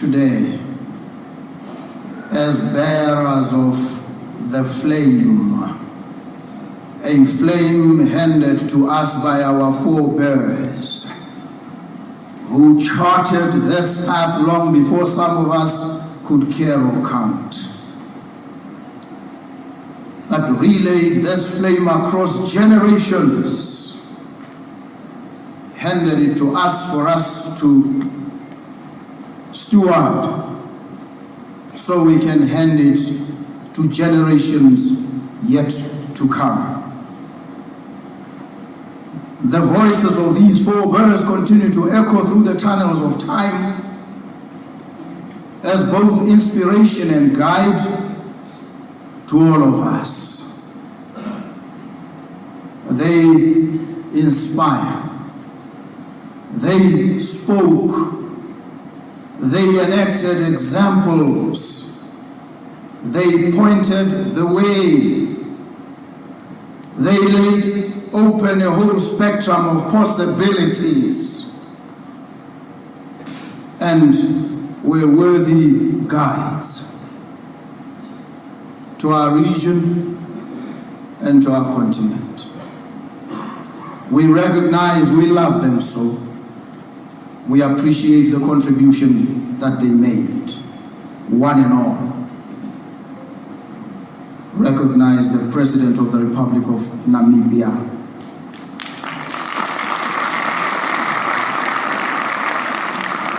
today as bearers of the flame, a flame handed to us by our forebears, who charted this path long before some of us could care or count, that relayed this flame across generations, handed it to us for us to steward, so we can hand it to generations yet to come. The voices of these forebears continue to echo through the tunnels of time as both inspiration and guide to all of us. They inspire, they spoke, they enacted examples, they pointed the way, they laid open a whole spectrum of possibilities, and were worthy guides to our region and to our continent. We recognize, we love them so. We appreciate the contribution that they made, one and all. Recognize the President of the Republic of Namibia,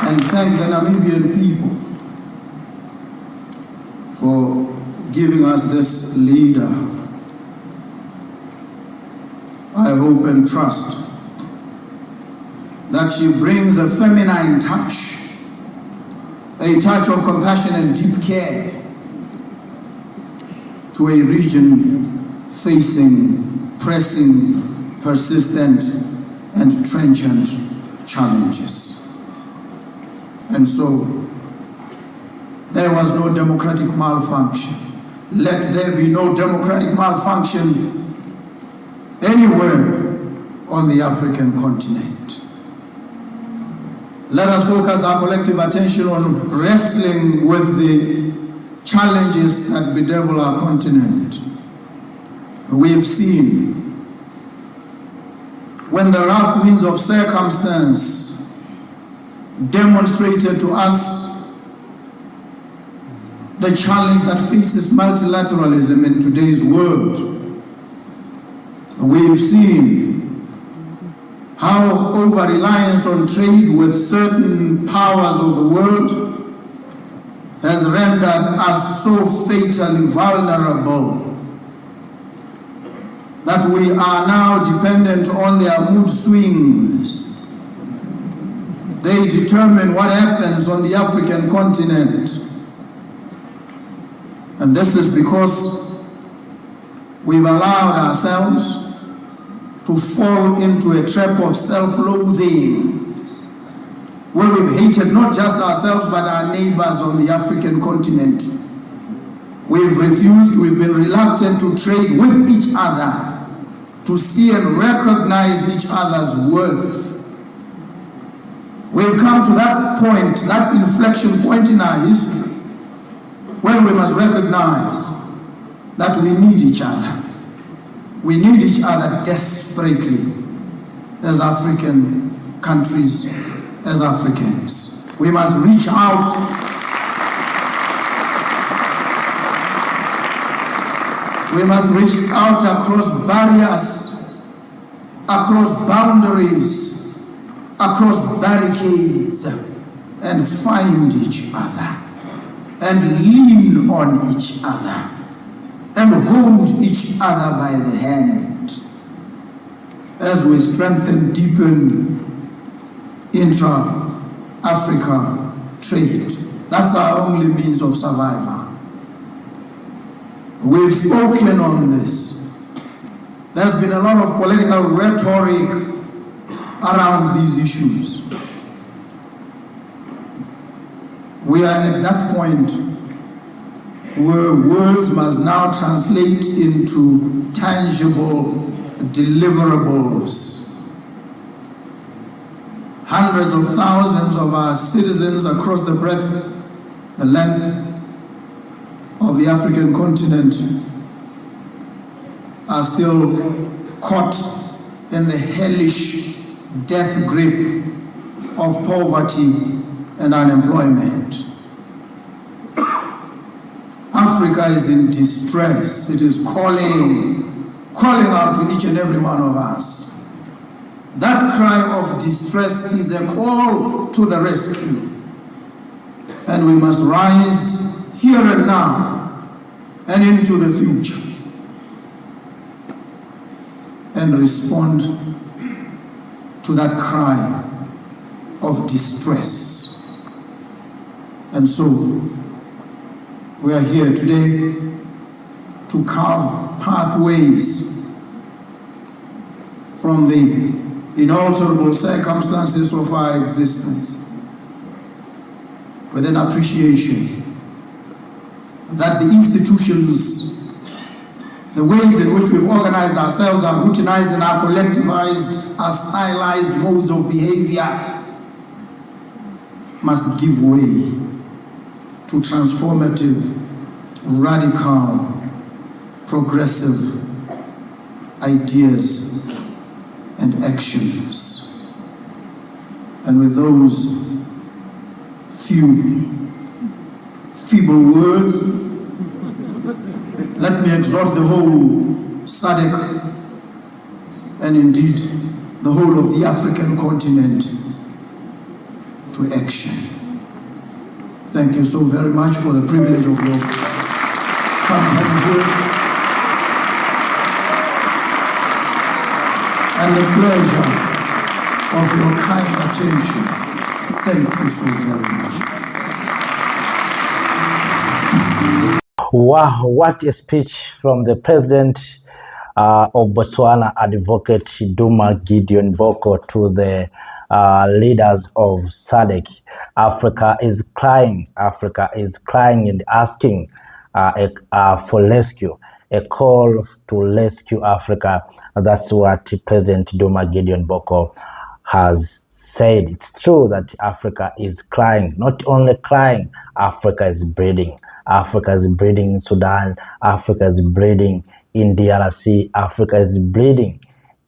and thank the Namibian people for giving us this leader. I hope and trust that she brings a feminine touch, a touch of compassion and deep care to a region facing pressing, persistent, and trenchant challenges. And so, there was no democratic malfunction. Let there be no democratic malfunction anywhere on the African continent. Let us focus our collective attention on wrestling with the challenges that bedevil our continent. We have seen when the rough winds of circumstance demonstrated to us the challenge that faces multilateralism in today's world. We've seen how over-reliance on trade with certain powers of the world has rendered us so fatally vulnerable that we are now dependent on their mood swings. They determine what happens on the African continent. And this is because we've allowed ourselves to fall into a trap of self-loathing, where we've hated not just ourselves but our neighbors on the African continent. We've refused, we've been reluctant to trade with each other, to see and recognize each other's worth. We've come to that point, that inflection point in our history, when we must recognize that we need each other. We need each other desperately as African countries, as Africans. We must reach out across barriers, across boundaries, across barricades, and find each other, and lean on each other, and hold each other by the hand as we strengthen, deepen intra-Africa trade. That's our only means of survival. We've spoken on this. There's been a lot of political rhetoric around these issues. We are at that point where words must now translate into tangible deliverables. hundreds of thousands of our citizens across the breadth, the length of the African continent are still caught in the hellish death grip of poverty and unemployment. Africa is in distress. It is calling out to each and every one of us. That cry of distress is a call to the rescue. And we must rise here and now and into the future and respond to that cry of distress. And so we are here today to carve pathways from the inalterable circumstances of our existence with an appreciation that the institutions, the ways in which we've organized ourselves, are routinized and are collectivized, are stylized modes of behavior, must give way to transformative, radical, progressive ideas and actions. And with those few feeble words, let me exhort the whole SADC and indeed the whole of the African continent to action. Thank you so very much for the privilege of your coming here and the pleasure of your kind attention. Thank you so very much. Wow, what a speech from the President of Botswana, Advocate Duma Gideon Boko, to the leaders of SADC. Africa is crying. Africa is crying and asking for rescue, a call to rescue Africa. That's what President Duma Gideon Boko has said. It's true that Africa is crying. Not only crying, Africa is bleeding. Africa is bleeding in Sudan. Africa is bleeding in DRC. Africa is bleeding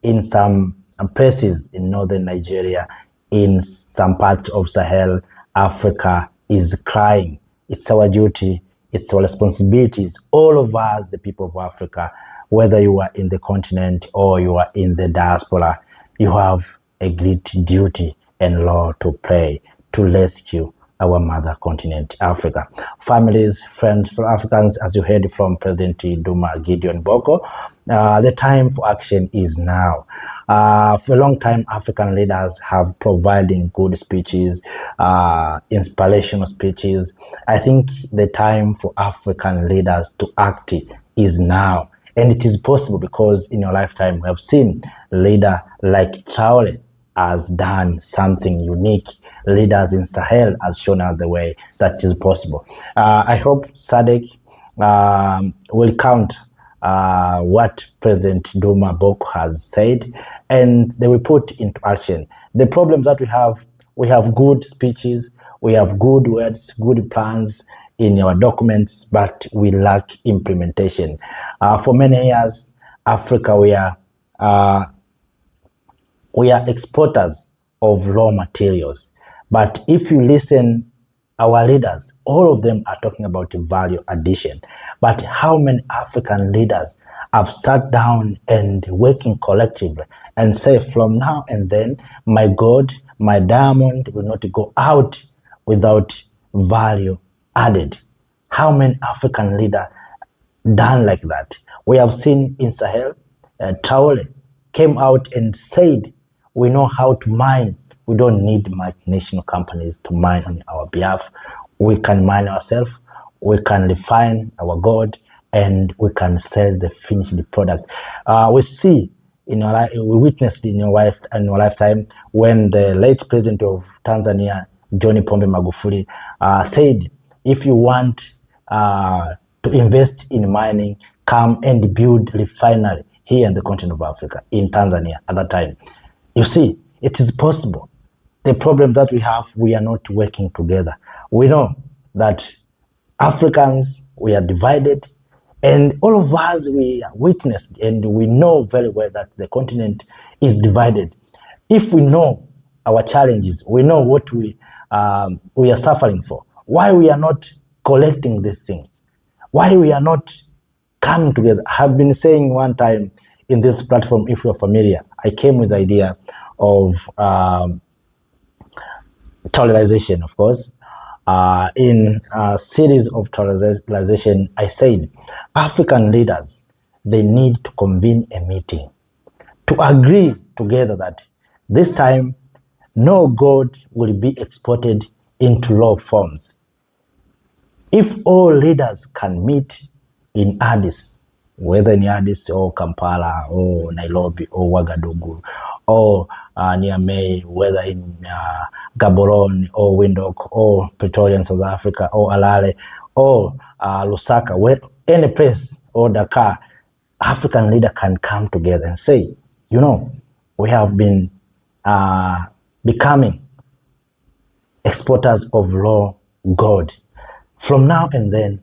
in some places in northern Nigeria, in some parts of Sahel. Africa is crying. It's our duty. It's our responsibilities. All of us, the people of Africa, whether you are in the continent or you are in the diaspora, you have a great duty and law to play to rescue our mother continent, Africa. Families, friends, for Africans, as you heard from President Duma Gideon Boko, the time for action is now. For a long time, African leaders have provided good speeches, inspirational speeches. I think the time for African leaders to act is now. And it is possible because in your lifetime, we have seen a leader like Traore has done something unique. Leaders in Sahel has shown us the way that is possible. I hope SADC will count what President Duma Boko has said, and they will put into action. The problem that we have good speeches, we have good words, good plans in our documents, but we lack implementation. For many years, Africa, we are exporters of raw materials. But if you listen, our leaders, all of them are talking about value addition. But how many African leaders have sat down and working collectively and say, from now and then, my gold, my diamond will not go out without value added? How many African leaders done like that? We have seen in Sahel, Traore came out and said, we know how to mine. We don't need multinational companies to mine on our behalf. We can mine ourselves, we can refine our gold, and we can sell the finished product. We see, we witnessed in your lifetime when the late President of Tanzania, John Pombe Magufuli, said, if you want to invest in mining, come and build refinery here in the continent of Africa, in Tanzania at that time. You see, it is possible. the problem that we have, we are not working together. We know that Africans, we are divided, and all of us, we witnessed, and we know very well that the continent is divided. If we know our challenges, we know what we are suffering for, why we are not collecting this thing, why we are not coming together. I have been saying one time in this platform, if you're familiar, I came with the idea of tolerization, of course. In a series of tolerization, I said African leaders, they need to convene a meeting to agree together that this time no gold will be exported into law forms. If all leaders can meet in Addis, whether in Addis or Kampala or Nairobi or Ouagadougou or Niamey, whether in Gaborone or Windhoek or Pretoria in South Africa or Alale or Lusaka, where any place, or Dakar, African leader can come together and say, you know, we have been becoming exporters of raw gold. From now and then,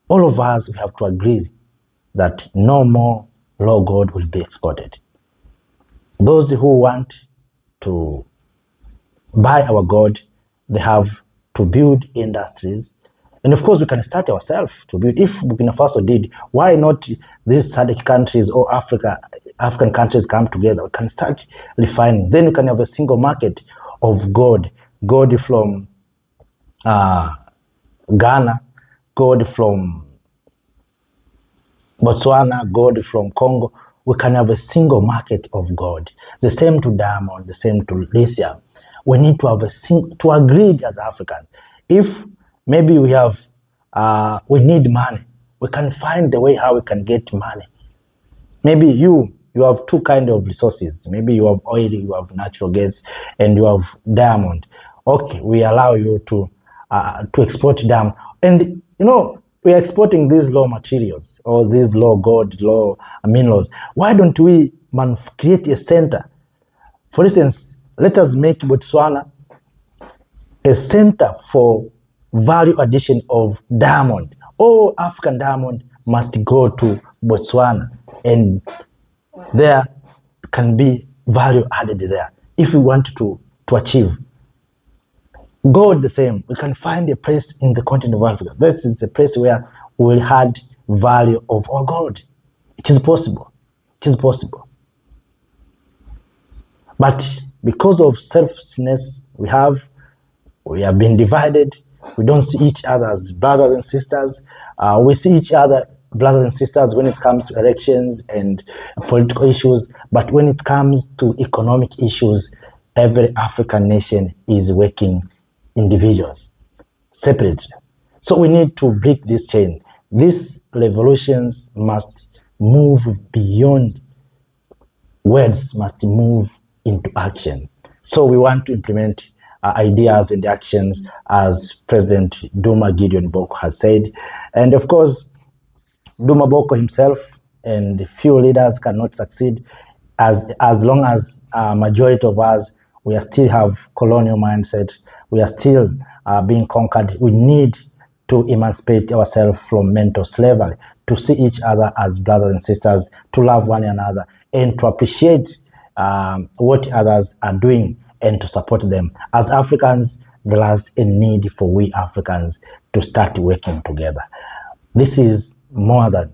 all of us, we have to agree that no more raw gold will be exported. Those who want to buy our gold, they have to build industries. And of course, we can start ourselves to build. If Burkina Faso did, why not these SADC countries or African countries come together? We can start refining. Then we can have a single market of gold from Ghana, gold from Botswana, gold from Congo. We can have a single market of gold. The same to diamond, the same to lithium. We need to have to agree as Africans. If maybe we have, we need money, we can find the way how we can get money. Maybe you have two kinds of resources. Maybe you have oil, you have natural gas, and you have diamond. Okay, we allow you to export diamond. And you know, we are exporting these raw materials or these raw gold, raw minerals. Why don't we create a center? For instance, let us make Botswana a center for value addition of diamond. All African diamond must go to Botswana, and there can be value added there. If we want to achieve gold, the same, we can find a place in the continent of Africa. That is a place where we will add value of our gold. It is possible. It is possible. But because of selfishness, we have been divided. We don't see each other as brothers and sisters. We see each other brothers and sisters when it comes to elections and political issues. But when it comes to economic issues, every African nation is working individuals separately. So we need to break this chain. These revolutions must move beyond words, must move into action. So we want to implement ideas and actions, as President Duma Gideon Boko has said. And of course, Duma Boko himself and few leaders cannot succeed as long as majority of us, we still have colonial mindset. We are still being conquered. We need to emancipate ourselves from mental slavery, to see each other as brothers and sisters, to love one another, and to appreciate what others are doing and to support them. As Africans, there is a need for we Africans to start working together. This is more than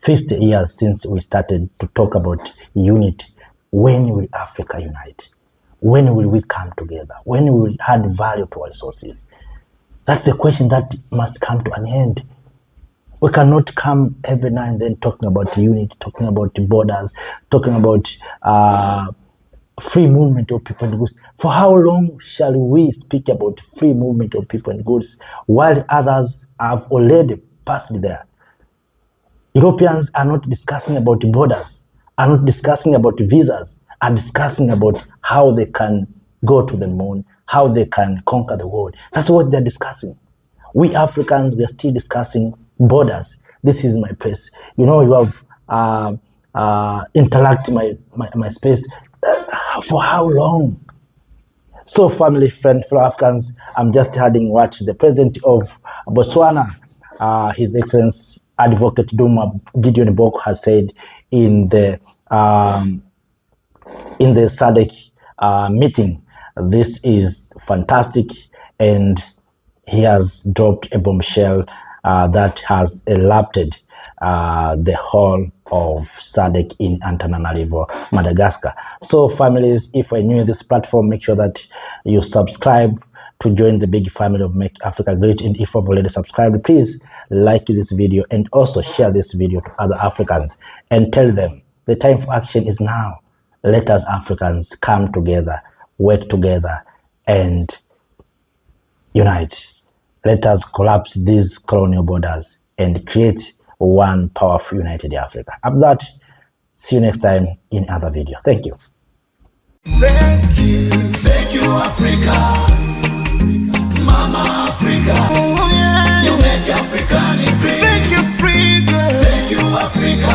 50 years since we started to talk about unity. When will Africa unite? When will we come together? When will we add value to our resources? That's the question that must come to an end. We cannot come every now and then talking about unity, talking about borders, talking about free movement of people and goods. For how long shall we speak about free movement of people and goods while others have already passed there? Europeans are not discussing about borders, are not discussing about visas, are discussing about how they can go to the moon, how they can conquer the world. That's what they're discussing. We Africans, we are still discussing borders. This is my place. You know, you have interact my space. For how long? So family, friend, fellow Africans, I'm just adding what the President of Botswana, His Excellency Advocate Duma Gideon Bok has said in the SADC meeting. This is fantastic, and he has dropped a bombshell that has erupted the whole of SADC in Antananarivo, Madagascar. So families, if you're new to this platform, make sure that you subscribe to join the big family of Make Africa Great. And if you've already subscribed, please like this video and also share this video to other Africans and tell them the time for action is now. Let us Africans come together, work together, and unite. Let us collapse these colonial borders and create one powerful united Africa. After that, see you next time in another video. Thank you. Thank you, Africa, Mama Africa. Oh, yeah. You make Africa great. Thank you, Africa. Thank you, Africa.